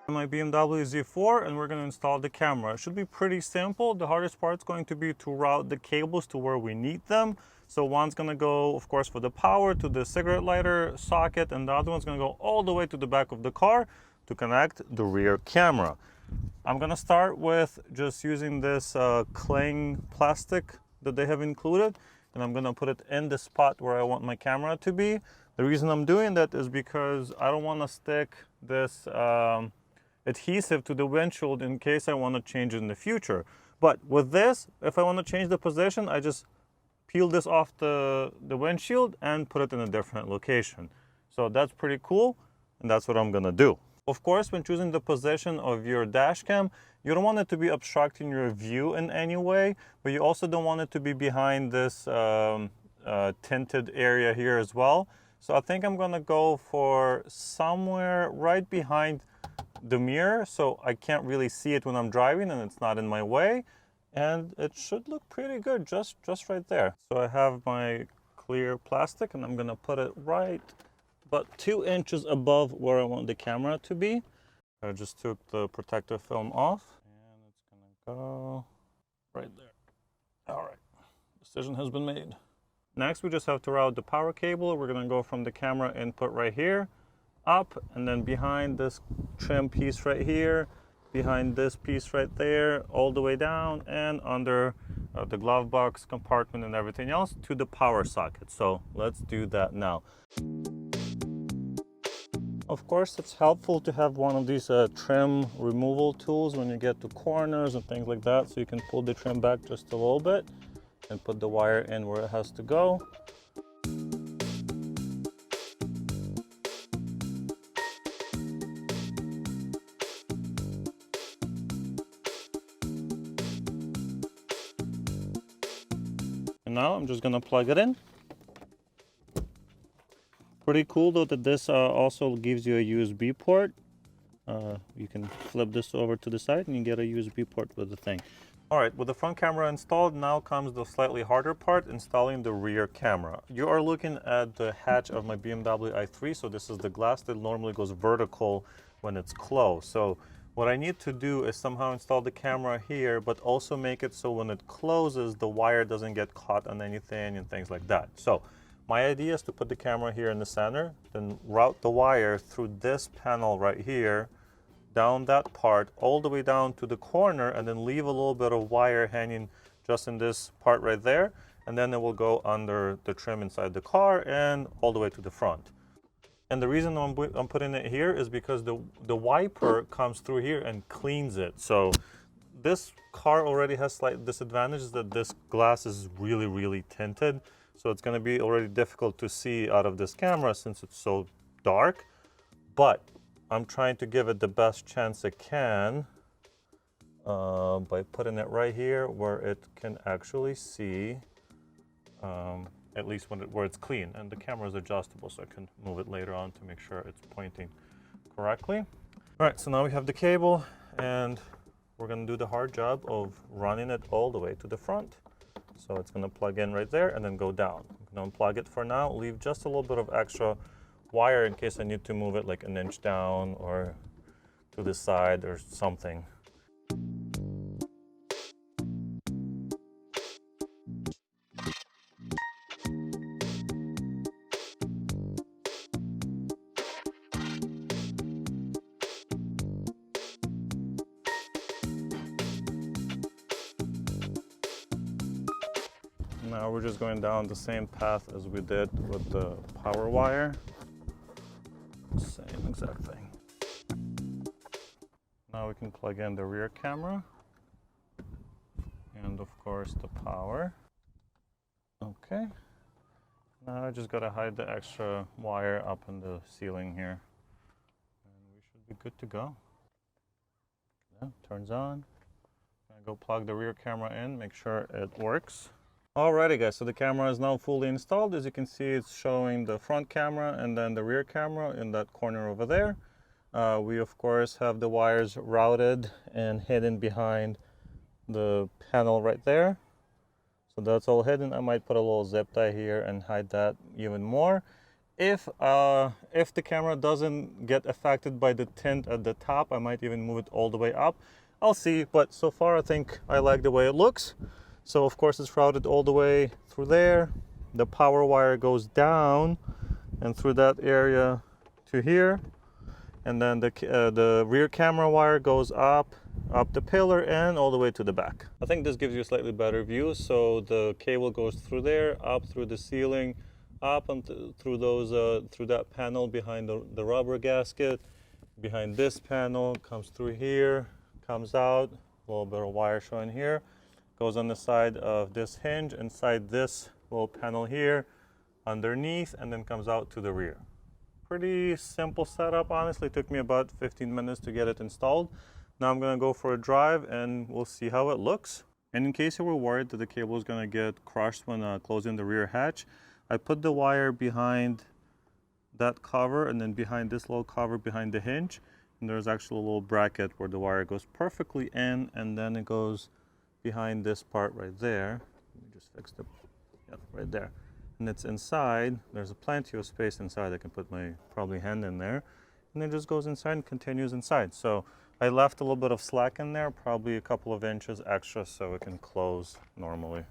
My BMW Z4, and we're going to install the camera. It should be pretty simple. The hardest part is going to be to route the cables to where we need them. So one's going to go, of course, for the power to the cigarette lighter socket, and the other one's going to go all the way to the back of the car to connect the rear camera. I'm going to start with just using this cling plastic that they have included, and I'm going to put it in the spot where I want my camera to be. The reason I'm doing that is because I don't want to stick this adhesive to the windshield in case I want to change it in the future. But with this, if I want to change the position, I just peel this off the windshield and put it in a different location. So that's pretty cool, and that's what I'm gonna do. Of course, when choosing the position of your dash cam, you don't want it to be obstructing your view in any way, but you also don't want it to be behind this tinted area here as well. So I think I'm gonna go for somewhere right behind the mirror, so I can't really see it when I'm driving and it's not in my way, and it should look pretty good just right there. So I have my clear plastic, and I'm gonna put it right about 2 inches above where I want the camera to be. I just took the protective film off, and it's gonna go right there. All right, decision has been made. Next, we just have to route the power cable. We're gonna go from the camera input right here up, and then behind this trim piece right here, behind this piece right there, all the way down and under the glove box compartment and everything else to the power socket. So let's do that now. Of course, it's helpful to have one of these trim removal tools when you get to corners and things like that, so you can pull the trim back just a little bit and put the wire in where it has to go. Now I'm just gonna plug it in. Pretty cool though that this also gives you a USB port. You can flip this over to the side and you get a USB port with the thing. All right, with the front camera installed, now comes the slightly harder part, installing the rear camera. You are looking at the hatch of my BMW i3, so this is the glass that normally goes vertical when it's closed. So what I need to do is somehow install the camera here, but also make it so when it closes, the wire doesn't get caught on anything and things like that. So my idea is to put the camera here in the center, then route the wire through this panel right here, down that part, all the way down to the corner, and then leave a little bit of wire hanging just in this part right there, and then it will go under the trim inside the car and all the way to the front. And the reason I'm putting it here is because the wiper comes through here and cleans it. So this car already has slight disadvantages that this glass is really tinted. So it's going to be already difficult to see out of this camera since it's so dark. But I'm trying to give it the best chance it can by putting it right here where it can actually see, at least where it's clean. And the camera is adjustable, so I can move it later on to make sure it's pointing correctly. All right, so now we have the cable, and we're going to do the hard job of running it all the way to the front. So it's going to plug in right there and then go down. I'm going to unplug it for now, leave just a little bit of extra wire in case I need to move it like an inch down or to the side or something. Now we're just going down the same path as we did with the power wire. Same exact thing. Now we can plug in the rear camera and of course the power. Okay. Now I just gotta hide the extra wire up in the ceiling here. And we should be good to go. Yeah, turns on. I go plug the rear camera in, make sure it works. Alrighty guys, so the camera is now fully installed. As you can see, it's showing the front camera and then the rear camera in that corner over there. We of course have the wires routed and hidden behind the panel right there. So that's all hidden. I might put a little zip tie here and hide that even more. If the camera doesn't get affected by the tint at the top, I might even move it all the way up. I'll see, but so far I think I like the way it looks. So of course it's routed all the way through there. The power wire goes down and through that area to here. And then the rear camera wire goes up the pillar and all the way to the back. I think this gives you a slightly better view. So the cable goes through there, up through the ceiling, up and through that panel behind the rubber gasket, behind this panel, comes through here, comes out, a little bit of wire showing here, goes on the side of this hinge, inside this little panel here, underneath, and then comes out to the rear. Pretty simple setup, honestly. It took me about 15 minutes to get it installed. Now I'm gonna go for a drive and we'll see how it looks. And in case you were worried that the cable is gonna get crushed when closing the rear hatch, I put the wire behind that cover and then behind this little cover behind the hinge. And there's actually a little bracket where the wire goes perfectly in, and then it goes behind this part right there. Let me just fix the, yeah, right there. And it's inside. There's plenty of space inside. I can put my probably hand in there. And it just goes inside and continues inside. So I left a little bit of slack in there, probably a couple of inches extra so it can close normally.